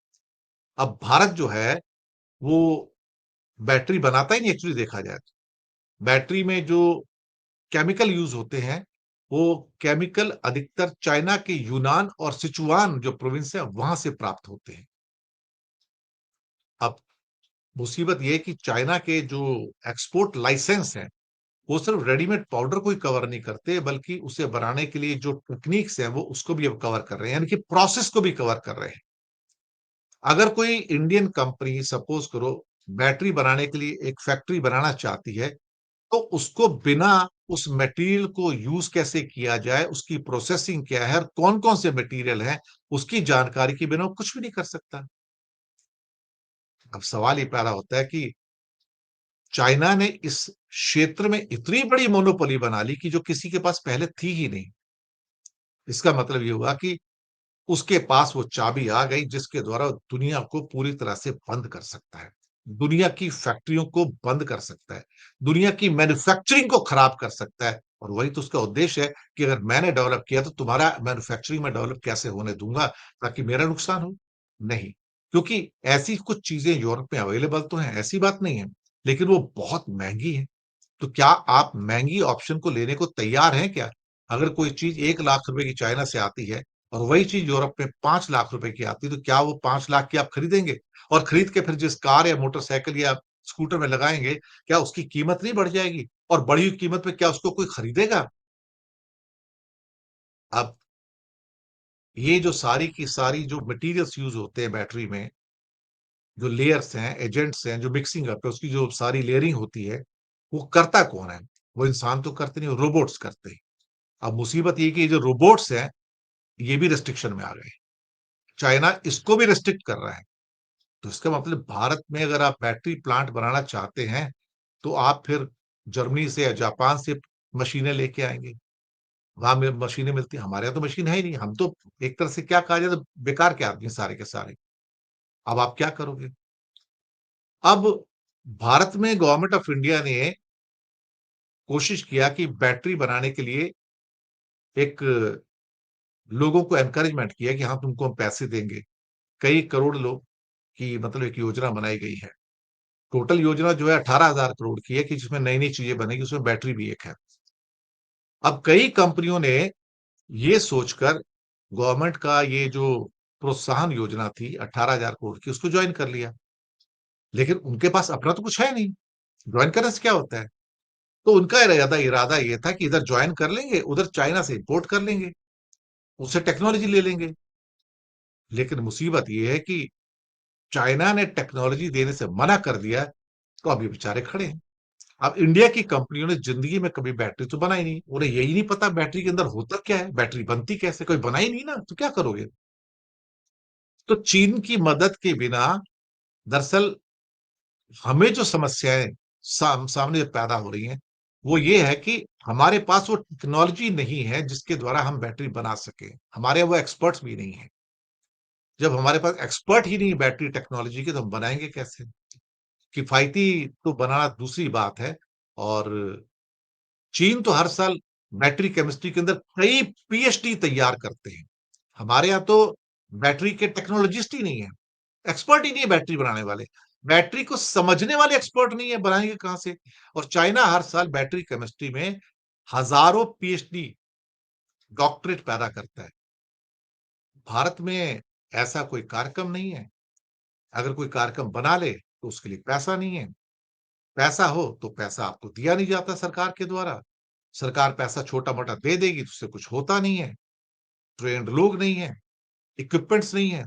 अब भारत जो है, वो बैटरी बनाता ही नहीं एक्चुअली देखा जाए तो। बैटरी में जो केमिकल यूज़ होते हैं, वो केमिकल अधिकतर चाइना के यूनान और सिचुआन जो प्रोविंस है, वहाँ से प्राप्त होते हैं। अब मुसीबत ये है कि चाइना के जो एक्सपोर्ट लाइसेंस हैं, वो सिर्फ रेडीमेड पाउडर को ही कवर नहीं करते, बल्कि उसे बनाने के लिए जो टेक्नीक्स हैं, वो उसको भी अब कवर कर रहे हैं, यानी कि प्रोसेस को भी कवर कर रहे हैं। अगर कोई इंडियन कंपनी सपोज़ करो बैटरी बनाने के लिए एक फैक्ट्री बनाना चाहती है, तो उसको बिना उस मटेरियल को यूज़ कैसे किया जाए, उसकी प्रोसेसिंग क्या है और कौन-कौन से मटेरियल हैं, उसकी जानकारी के बिना वो कुछ भी नहीं कर सकता। अब सवाल ये पैदा होता है कि चाइना ने इस क्षेत्र में इतनी बड़ी मोनोपोली बना ली कि जो किसी के पास पहले थी ही नहीं। इसका मतलब ये हुआ कि उसके पास वो चाबी आ गई जिसके द्वारा वो दुनिया को पूरी तरह से बंद कर सकता है। दुनिया की फैक्ट्रियों को बंद कर सकता है। दुनिया की मैन्युफैक्चरिंग को खराब कर सकता है और वही तो उसका उद्देश्य है कि अगर मैंने डेवलप किया तो तुम्हारा मैन्युफैक्चरिंग मैं डेवलप कैसे होने दूँगा ताकि मेरा नुकसान हो? नहीं, क्योंकि ऐसी कुछ चीज़ें यूरोप में अवेलेबल तो हैं, ऐसी बात नहीं है, लेकिन वो बहुत महँगी हैं। तो क्या आप महँगी ऑप्शन को लेने को तैयार हैं क्या? अगर कोई चीज़ 1 लाख रुपए की चाइना से आती है और वही चीज़ यूरोप में 5 लाख रुपए की आती है, तो क्या वो 5 लाख की आप खरीदेंगे? और खरीद के फिर जिस कार या मोटरसाइकिल या स्कूटर में लगाएँगे, क्या उसकी कीमत नहीं बढ़ जाएगी? और बढ़ी हुई कीमत पे क्या उसको कोई खरीदेगा? अब ये जो सारी की सारी जो मटीरियल्स यूज़ होते हैं बैटरी में, जो लेयर्स हैं, एजेंट्स हैं, जो मिक्सिंग अप है, उसकी जो सारी लेयरिंग होती है, वो करता कौन है? वो इंसान तो करते नहीं, रोबोट्स करते हैं। अब मुसीबत ये है कि ये जो रोबोट्स हैं, ये भी रिस्ट्रिक्शन में आ गए। चाइना इसको भी रिस्ट्रिक्ट कर रहा है। तो इसका मतलब भारत में अगर आप बैटरी प्लांट बनाना चाहते हैं, तो आप फिर जर्मनी से या जापान से मशीनें लेके आएँगे। वहाँ में मशीनें मिलती हैं, हमारे यहाँ तो मशीन है ही नहीं। हम तो एक तरह से क्या कहा जाए तो बेकार के आदमी हैं सारे के सारे। अब आप क्या करोगे? अब भारत में गवर्नमेंट ऑफ इंडिया ने कोशिश किया कि बैटरी बनाने के लिए एक लोगों को एनकरेजमेंट किया कि हाँ, तुमको हम पैसे देंगे। कई करोड़ लोग की मतलब एक योजना बनाई गई है। टोटल योजना जो है 18,000 करोड़ की है कि जिसमें नई-नई चीज़ें बनेगी, उसमें बैटरी भी एक है। अब कई कंपनियों ने ये सोचकर गवर्नमेंट का ये जो प्रोत्साहन योजना थी 18,000 करोड़ की, उसको जॉइन कर लिया। लेकिन उनके पास अपना तो कुछ है नहीं, जॉइन करने से क्या होता है? तो उनका इरादा इरादा ये था कि इधर जॉइन कर लेंगे, उधर चाइना से इम्पोर्ट कर लेंगे, उससे टेक्नोलॉजी ले लेंगे। लेकिन मुसीबत ये है कि चाइना ने टेक्नोलॉजी देने से मना कर दिया, तो अब ये बेचारे खड़े हैं। अब इंडिया की कंपनियों ने ज़िंदगी में कभी बैटरी तो बनाई नहीं। उन्हें यही नहीं पता बैटरी के अंदर होता क्या है? बैटरी बनती कैसे? कोई बनाई नहीं ना, तो क्या करोगे? तो चीन की मदद के बिना दरअसल हमें जो समस्याएँ सामने पैदा हो रही हैं, वो ये है कि हमारे पास वो टेक्नोलॉजी नहीं है जिसके द्वारा हम बैटरी बना सकें। हमारे वो एक्सपर्ट्स भी नहीं हैं। जब हमारे पास एक्सपर्ट ही नहीं है बैटरी टेक्नोलॉजी के तो हम बनाएँगे कैसे? किफ़ायती तो बनाना दूसरी बात है और चीन तो हर साल बैटरी केमिस्ट्री के अंदर कई पीएचडी तैयार करते हैं। हमारे यहाँ तो बैटरी के टेक्नोलॉजिस्ट ही नहीं है, एक्सपर्ट ही नहीं है बैटरी बनाने वाले। बैटरी को समझने वाले एक्सपर्ट नहीं है, बनाएँगे कहाँ से? और चाइना हर साल बैटरी केमिस्ट्री में हज़ारों पीएचडी, डॉक्टरेट पैदा करता है। भारत में ऐसा कोई कार्यक्रम नहीं है। अगर कोई कार्यक्रम बना ले, तो उसके लिए पैसा नहीं है। पैसा हो, तो पैसा आपको दिया नहीं जाता सरकार के द्वारा। सरकार पैसा छोटा-मोटा दे देगी, तो उससे कुछ होता नहीं है। ट्रेन्ड लोग नहीं हैं, इक्विपमेंट्स नहीं है।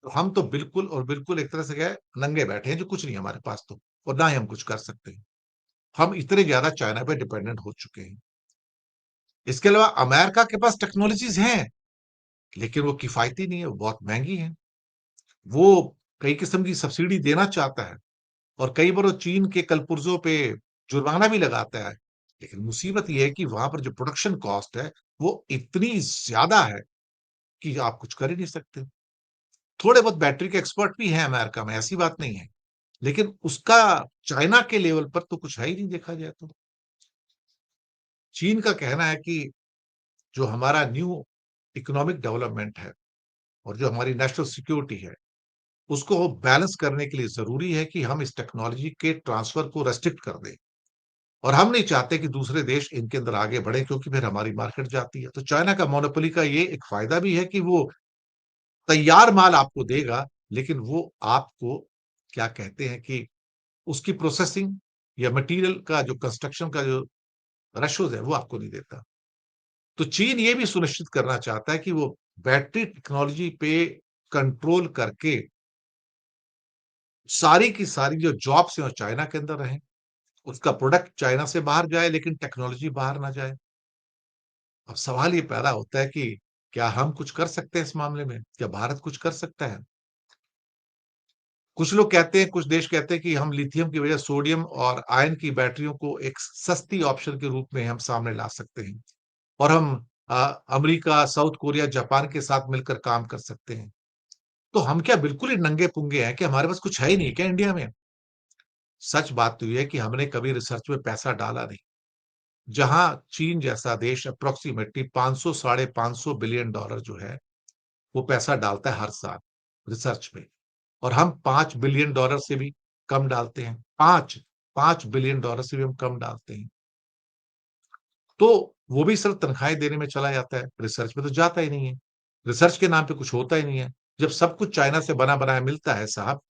तो हम तो बिल्कुल और बिल्कुल एक तरह से क्या है, नंगे बैठे हैं, जो कुछ नहीं है हमारे पास तो और ना ही हम कुछ कर सकते हैं। हम इतने ज़्यादा चाइना पे डिपेंडेंट हो चुके हैं। इसके अलावा अमेरिका के पास टेक्नोलॉज़ीज़ हैं, लेकिन वो किफ़ायती नहीं है, वो बहुत महँगी हैं। वो कई किस्म की सब्सिडी देना चाहता है और कई बार वो चीन के कलपुर्जों पे जुर्माना भी लगाता है। लेकिन मुसीबत ये है कि वहाँ पर जो प्रोडक्शन कॉस्ट है, वो इतनी ज़्यादा है कि आप कुछ कर ही नहीं सकते। थोड़े बहुत बैटरी के एक्सपर्ट भी हैं अमेरिका में, ऐसी बात नहीं है। लेकिन उसका चाइना के लेवल पर तो कुछ है ही नहीं देखा जाए तो। चीन का कहना है कि जो हमारा न्यू इकोनॉमिक डेवलपमेंट है और जो हमारी नेशनल सिक्योरिटी है, उसको बैलेंस करने के लिए ज़रूरी है कि हम इस टेक्नोलॉजी के ट्रांसफर को रेस्ट्रिक्ट कर दें। और हम नहीं चाहते कि दूसरे देश इनके अंदर आगे बढ़ें क्योंकि फिर हमारी मार्केट जाती है। तो चाइना का मोनोपोली का ये एक फ़ायदा भी है कि वो तैयार माल आपको देगा, लेकिन वो आपको क्या कहते हैं कि उसकी प्रोसेसिंग या मटीरियल का जो कंस्ट्रक्शन का जो रशोज़ है, वो आपको नहीं देता। तो चीन ये भी सुनिश्चित करना चाहता है कि वो बैटरी टेक्नोलॉजी पे कंट्रोल करके सारी की सारी जो जॉब्स हैं वो चाइना के अंदर रहें। उसका प्रोडक्ट चाइना से बाहर जाए लेकिन टेक्नोलॉजी बाहर ना जाए। अब सवाल ये पैदा होता है कि क्या हम कुछ कर सकते हैं इस मामले में? क्या भारत कुछ कर सकता है? कुछ लोग कहते हैं, कुछ देश कहते हैं कि हम लिथियम की बजाय सोडियम और आयन की बैटरियों को एक सस्ती ऑप्शन के रूप में हम सामने ला सकते हैं और हम अ, अमेरिका, साउथ कोरिया, जापान के साथ मिलकर काम कर सकते हैं। तो हम क्या बिल्कुल ही नंगे-पुंगे हैं कि हमारे पास कुछ है ही नहीं क्या इंडिया में? सच बात तो ये है कि हमने कभी रिसर्च में पैसा डाला नहीं। जहाँ चीन जैसा देश अप्रॉक्सिमेटली 500 साढ़े 500 बिलियन डॉलर जो है, वो पैसा डालता है हर साल रिसर्च में और हम 5 बिलियन डॉलर से भी कम डालते हैं। 5 बिलियन डॉलर से भी हम कम डालते हैं। तो वो भी सिर्फ तनख्वाहें देने में चला जाता है, रिसर्च में तो जाता ही नहीं है। रिसर्च के नाम पे कुछ होता ही नहीं है। जब सब कुछ चाइना से बना-बनाया मिलता है साहब,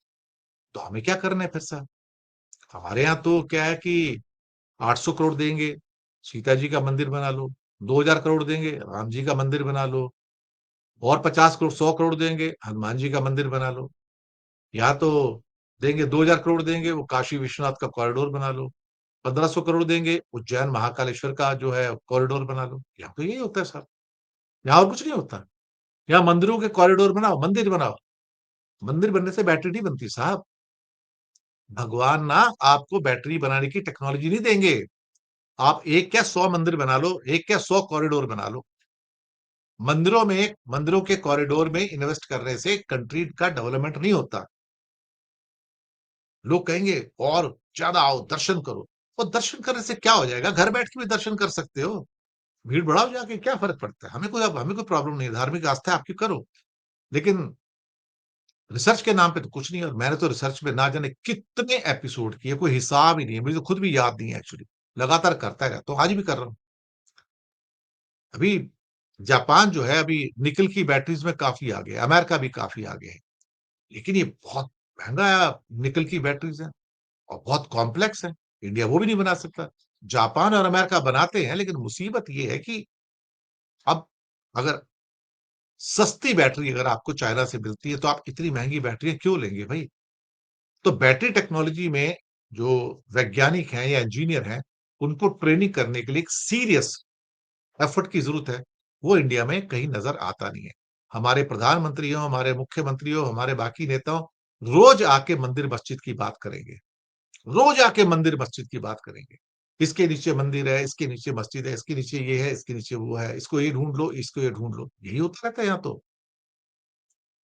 तो हमें क्या करना है फिर साहब? हमारे यहाँ तो क्या है कि 800 करोड़ देंगे, सीता जी का मंदिर बना लो, 2000 करोड़ देंगे, राम जी का मंदिर बना लो और 50 करोड़, 100 करोड़ देंगे, हनुमान जी का मंदिर बना लो। या तो देंगे 2000 करोड़ देंगे, वो काशी विश्वनाथ का कॉरिडोर बना लो। 1500 करोड़ देंगे, उज्जैन महाकालेश्वर का जो है कॉरिडोर बना लो। यहाँ तो यही होता है साहब, यहाँ और कुछ नहीं होता। यहाँ मंदिरों के कॉरिडोर बनाओ, मंदिर बनाओ। मंदिर बनने से बैटरी नहीं बनती साहब। भगवान ना आपको बैटरी बनाने की टेक्नोलॉजी नहीं देंगे। आप एक क्या 100 मंदिर बना लो, एक क्या 100 कॉरिडोर बना लो। मंदिरों के कॉरिडोर में इन्वेस्ट करने से कंट्री का डेवलपमेंट नहीं होता। लोग कहेंगे और ज्यादा आओ, दर्शन करो। और दर्शन करने से क्या हो जाएगा? घर बैठ के भी दर्शन कर सकते हो। भीड़ बढ़ाओ जाके, क्या फ़र्क पड़ता है? हमें कोई प्रॉब्लम नहीं है, धार्मिक आस्था है आपकी करो। लेकिन रिसर्च के नाम पे तो कुछ नहीं है और मैंने तो रिसर्च में ना जाने कितने एपिसोड किए, कोई हिसाब ही नहीं है। मुझे तो खुद भी याद नहीं है एक्चुअली। लगातार करता रहता हूँ, आज भी कर रहा हूँ। अभी जापान जो है अभी निकेल की बैटरीज़ में काफ़ी आगे है, अमेरिका भी काफ़ी आगे है। लेकिन ये बहुत महँगा निकेल की बैटरीज़ है और बहुत कॉम्प्लेक्स है। इंडिया वो भी नहीं बना सकता। जापान और अमेरिका बनाते हैं, लेकिन मुसीबत ये है कि अब अगर सस्ती बैटरी अगर आपको चाइना से मिलती है, तो आप इतनी महँगी बैटरियाँ क्यों लेंगे भई? तो बैटरी टेक्नोलॉजी में जो वैज्ञानिक हैं या इंजीनियर हैं, उनको ट्रेनिंग करने के लिए एक सीरियस एफर्ट की ज़रूरत है। वो इंडिया में कहीं नज़र आता नहीं है। हमारे प्रधानमंत्री हों, हमारे मुख्यमंत्री हों, हमारे बाकी नेता हों, रोज़ आके मंदिर मस्जिद की बात करेंगे। रोज़ आके मंदिर मस्जिद की बात करेंगे। इसके नीचे मंदिर है, इसके नीचे मस्जिद है, इसके नीचे ये है, इसके नीचे वो है, इसको ये ढूँढ लो, इसको ये ढूँढ लो। यही होता रहता है यहाँ तो।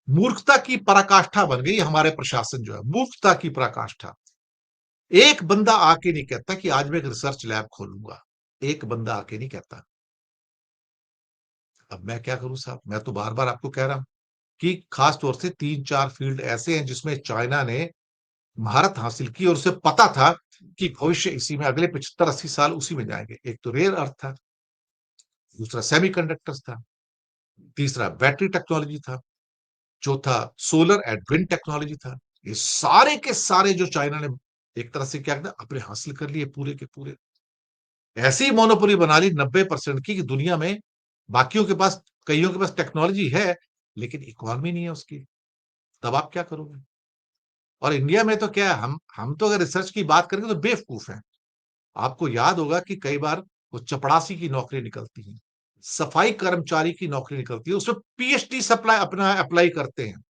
मूर्खता की पराकाष्ठा बन गई हमारे प्रशासन जो है, मूर्खता की पराकाष्ठा। एक बंदा आके नहीं कहता कि आज मैं एक रिसर्च लैब खोलूँगा। एक बंदा आके नहीं कहता। अब मैं क्या करूँ साहब? मैं तो बार-बार आपको कह रहा हूँ कि खास तौर से 3-4 फ़ील्ड ऐसे हैं जिसमें चाइना ने महारत हासिल की और उसे पता था कि भविष्य इसी में अगले 75-80 साल उसी में जाएँगे। एक तो रेयर अर्थ था, दूसरा सेमीकंडक्टर्स था, तीसरा बैटरी टेक्नोलॉजी था, चौथा सोलर एंड विंड टेक्नोलॉजी था। ये सारे के सारे जो चाइना ने एक तरह से क्या किया अपने हासिल कर लिए पूरे के पूरे। ऐसी मोनोपोली बना ली 90% की कि दुनिया में बाकियों के पास कइयों के पास टेक्नोलॉजी है, लेकिन इकोनॉमी नहीं है उसकी। तब आप क्या करोगे? और इंडिया में तो क्या है हम तो अगर रिसर्च की बात करेंगे तो बेवकूफ़ हैं। आपको याद होगा कि कई बार वो चपड़ासी की नौकरी निकलती है, सफाई कर्मचारी की नौकरी निकलती है, उसमें पीएचडी सप्लाई अपना अप्लाई करते हैं।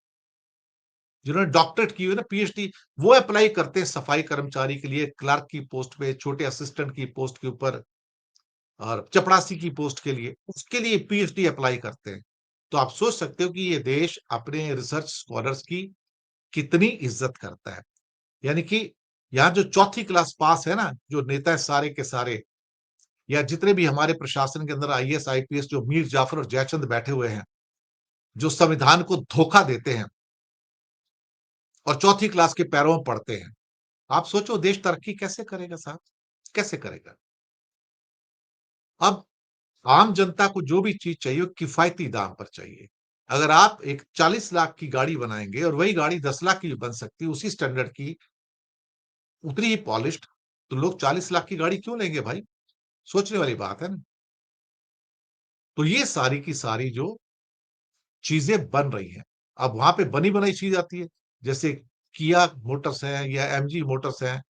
जिन्होंने डॉक्टरेट की हुई है ना पीएचडी, वो अप्लाई करते हैं सफाई कर्मचारी के लिए, क्लर्क की पोस्ट पे, छोटे असिस्टेंट की पोस्ट के ऊपर और चपड़ासी की पोस्ट के लिए, उसके लिए पीएचडी अप्लाई करते हैं। तो आप सोच सकते हो कि ये देश अपने रिसर्च स्कॉलर्स की कितनी इज़्ज़त करता है। यानी कि यहाँ जो चौथी क्लास पास है ना, जो नेता है सारे के सारे या जितने भी हमारे प्रशासन के अंदर आईएएस, आईपीएस जो मीर जाफर और जयचंद बैठे हुए हैं, जो संविधान को धोखा देते हैं और चौथी क्लास के पैरों में पड़ते हैं। आप सोचो देश तरक्की कैसे करेगा साहब? कैसे करेगा? अब आम जनता को जो भी चीज़ चाहिए वो किफ़ायती दाम पर चाहिए। अगर आप एक 40 लाख की गाड़ी बनाएँगे और वही गाड़ी 10 लाख की भी बन सकती है, उसी स्टैंडर्ड की, उतनी ही पॉलिश्ड, तो लोग 40 लाख की गाड़ी क्यों लेंगे भाई? सोचने वाली बात है ना। तो ये सारी की सारी जो चीज़ें बन रही हैं, अब वहाँ पे बनी-बनाई चीज़ आती है, जैसे किया मोटर्स है या एमजी मोटर्स है,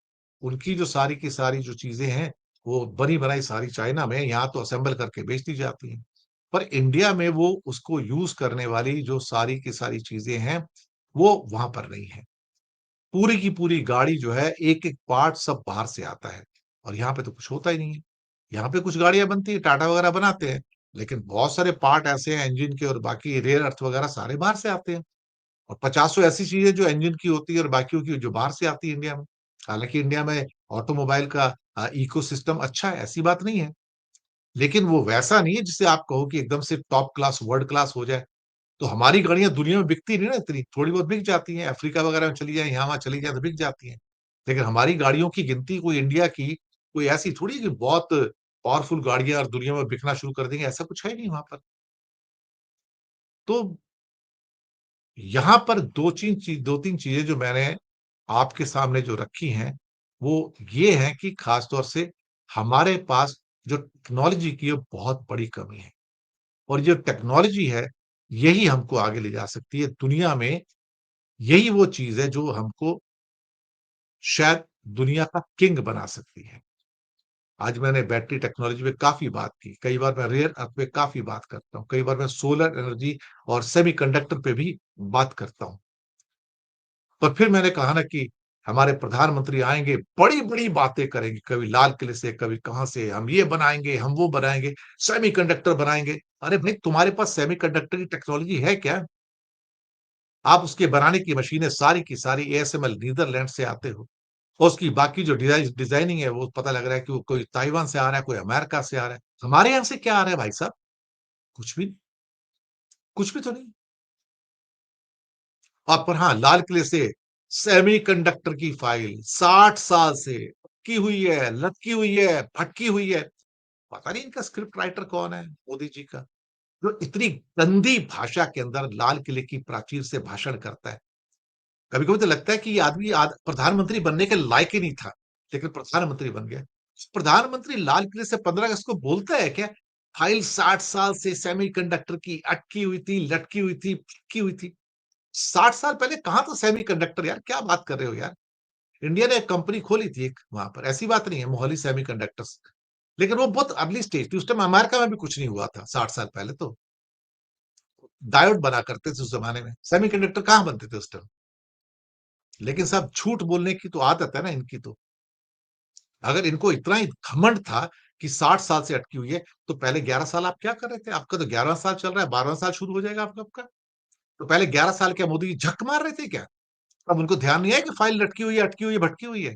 उनकी जो सारी की सारी जो चीज़ें हैं, वो बनी-बनाई सारी चाइना में, यहाँ तो असेंबल करके बेच दी जाती हैं। पर इंडिया में वो उसको यूज़ करने वाली जो सारी की सारी चीज़ें हैं, वो वहाँ पर नहीं है। पूरी की पूरी गाड़ी जो है, एक-एक पार्ट सब बाहर से आता है और यहाँ पे तो कुछ होता ही नहीं है। यहाँ पे कुछ गाड़ियाँ बनती हैं, टाटा वगैरह बनाते हैं, लेकिन बहुत सारे पार्ट ऐसे हैं इंजन के और बाकी रेयर अर्थ वगैरह सारे बाहर से आते हैं और पचासों ऐसी चीज़ें जो इंजन की होती है और बाकियों की जो बाहर से आती है इंडिया में। हालाँकि इंडिया में ऑटोमोबाइल का इकोसिस्टम अच्छा है, ऐसी बात नहीं है, लेकिन वो वैसा नहीं है जिसे आप कहो कि एकदम से टॉप क्लास, वर्ल्ड क्लास हो जाए। तो हमारी गाड़ियाँ दुनिया में बिकती नहीं ना इतनी, थोड़ी बहुत बिक जाती हैं, अफ्रीका वगैरह में चली जाएँ, यहाँ-वहाँ चली जाएँ तो बिक जाती हैं। लेकिन हमारी गाड़ियों की गिनती कोई इंडिया की कोई ऐसी थोड़ी है कि बहुत पावरफुल गाड़ियाँ और दुनिया में बिकना शुरू कर देंगे, ऐसा कुछ है नहीं वहाँ पर। तो यहाँ पर 2-3 चीज़ें जो मैंने आपके सामने जो रखी हैं, वो ये हैं कि ख़ास तौर से हमारे पास जो टेक्नोलॉजी की है बहुत बड़ी कमी है और जो टेक्नोलॉजी है, यही हमको आगे ले जा सकती है। दुनिया में यही वो चीज़ है जो हमको शायद दुनिया का किंग बना सकती है। आज मैंने बैटरी टेक्नोलॉजी पे काफ़ी बात की, कई बार मैं रेयर अर्थ पे काफ़ी बात करता हूँ, कई बार मैं सोलर एनर्जी और सेमीकंडक्टर पे भी बात करता हूँ। पर फिर मैंने कहा ना कि हमारे प्रधानमंत्री आएँगे, बड़ी-बड़ी बातें करेंगे, कभी लाल किले से, कभी कहाँ से, हम ये बनाएँगे, हम वो बनाएँगे, सेमीकंडक्टर बनाएँगे। अरे भई तुम्हारे पास सेमीकंडक्टर की टेक्नोलॉजी है क्या? आप उसके बनाने की मशीनें सारी की सारी एएसएमएल नीदरलैंड से आते हो। और उसकी बाकी जो डिज़ाइनिंग है वो पता लग रहा है कि वो कोई ताइवान से आ रहा है, कोई अमेरिका से आ रहा है। हमारे यहाँ से क्या आ रहा है भाई साहब? कुछ भी कुछ भी तो नहीं। पर हाँ, लाल किले से सेमीकंडक्टर की फाइल 60 साल से अटकी हुई है, लटकी हुई है, भटकी हुई है। पता नहीं इनका स्क्रिप्ट राइटर कौन है मोदी जी का, जो इतनी गंदी भाषा के अंदर लाल किले की प्राचीर से भाषण करता है। कभी-कभी तो लगता है कि ये आदमी प्रधानमंत्री बनने के लायक ही नहीं था, लेकिन प्रधानमंत्री बन गया। प्रधानमंत्री लाल किले से 15 अगस्त को बोलता है क्या? फाइल 60 साल से सेमीकंडक्टर की अटकी हुई थी, लटकी हुई थी, फटकी हुई थी। 60 साल पहले कहाँ था सेमीकंडक्टर यार? क्या बात कर रहे हो यार? इंडिया ने एक कंपनी खोली थी एक वहाँ पर, ऐसी बात नहीं है, मोहाली सेमीकंडक्टर्स। लेकिन वो बहुत अर्ली स्टेज थी, उस टाइम अमेरिका में भी कुछ नहीं हुआ था 60 साल पहले तो। डायोड बना करते थे उस ज़माने में, सेमीकंडक्टर कहाँ बनते थे उस टाइम? लेकिन साहब झूठ बोलने की तो आदत है ना इनकी तो। अगर इनको इतना ही घमंड था कि 60 साल से अटकी हुई है, तो पहले 11 साल आप क्या कर रहे थे? आपका तो 11वाँ साल चल रहा है, 12वाँ साल शुरू हो जाएगा आप कब का। तो पहले 11 साल क्या मोदी जी झक मार रहे थे क्या? अब उनको ध्यान नहीं है कि फाइल लटकी हुई है, अटकी हुई है, भटकी हुई है?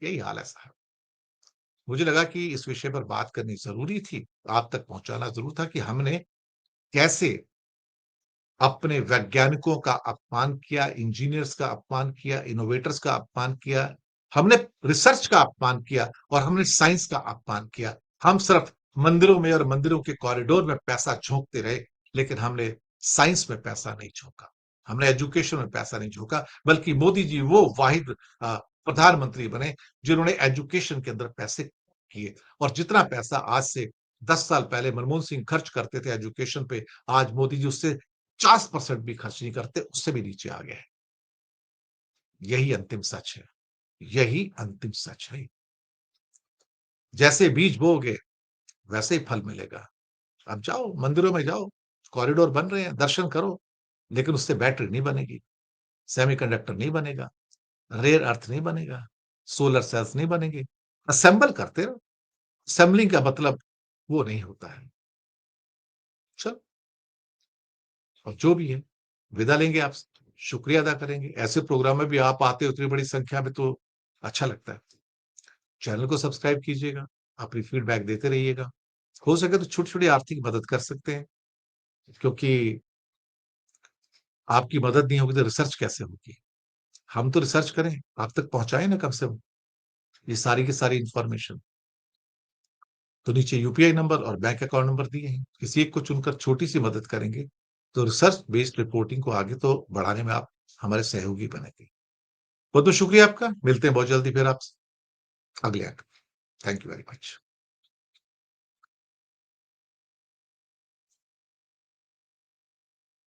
यही हाल है साहब। मुझे लगा कि इस विषय पर बात करनी ज़रूरी थी, आप तक पहुँचाना ज़रूर था कि हमने कैसे अपने वैज्ञानिकों का अपमान किया, इंजीनियर्स का अपमान किया, इनोवेटर्स का अपमान किया। हमने रिसर्च का अपमान किया और हमने साइंस का अपमान किया। हम सिर्फ मंदिरों में और मंदिरों के कॉरिडोर में पैसा झोंकते रहे, लेकिन हमने साइंस में पैसा नहीं झोंका। हमने एजुकेशन में पैसा नहीं झोंका, बल्कि मोदी जी वो वाहिद प्रधानमंत्री बने, जिन्होंने एजुकेशन के अंदर पैसे किए और जितना पैसा आज से 10 साल पहले मनमोहन सिंह खर्च करते थे एजुकेशन पे, आज मोदी जी उससे 50% भी खर्च नहीं करते, उससे भी नीचे आ गए हैं। यही अंतिम सच है। यही अंतिम सच है। जैसे बीज बोओगे, वैसे ही फल मिलेगा। अब जाओ, मंदिरों में जाओ, कॉरिडोर बन रहे हैं, दर्शन करो, लेकिन उससे बैटरी नहीं बनेगी, सेमीकंडक्टर नहीं बनेगा, रेयर अर्थ नहीं बनेगा, सोलर सेल्स नहीं बनेंगे। असेंबल करते रहो, असेंबलिंग का मतलब वो नहीं होता है। चलो, और जो भी है, विदा लेंगे आपसे, शुक्रिया अदा करेंगे। ऐसे प्रोग्राम में भी आप आते हो इतनी बड़ी संख्या में तो अच्छा लगता है। चैनल को सब्सक्राइब कीजिएगा, अपनी फीडबैक देते रहिएगा। हो सके तो छोटी-छोटी आर्थिक मदद कर सकते हैं, क्योंकि आपकी मदद नहीं होगी तो रिसर्च कैसे होगी? हम तो रिसर्च करें, आप तक पहुँचाएँ ना कम से कम, ये सारी की सारी इन्फॉर्मेशन। तो नीचे यूपीआई नंबर और बैंक अकाउंट नंबर दिए हैं, किसी एक को चुनकर छोटी-सी मदद करेंगे, तो रिसर्च बेस्ड रिपोर्टिंग को आगे तो बढ़ाने में आप हमारे सहयोगी बनेंगे। बहुत-बहुत शुक्रिया आपका, मिलते हैं बहुत जल्दी फिर आपसे अगले अंक में। Thank you very much.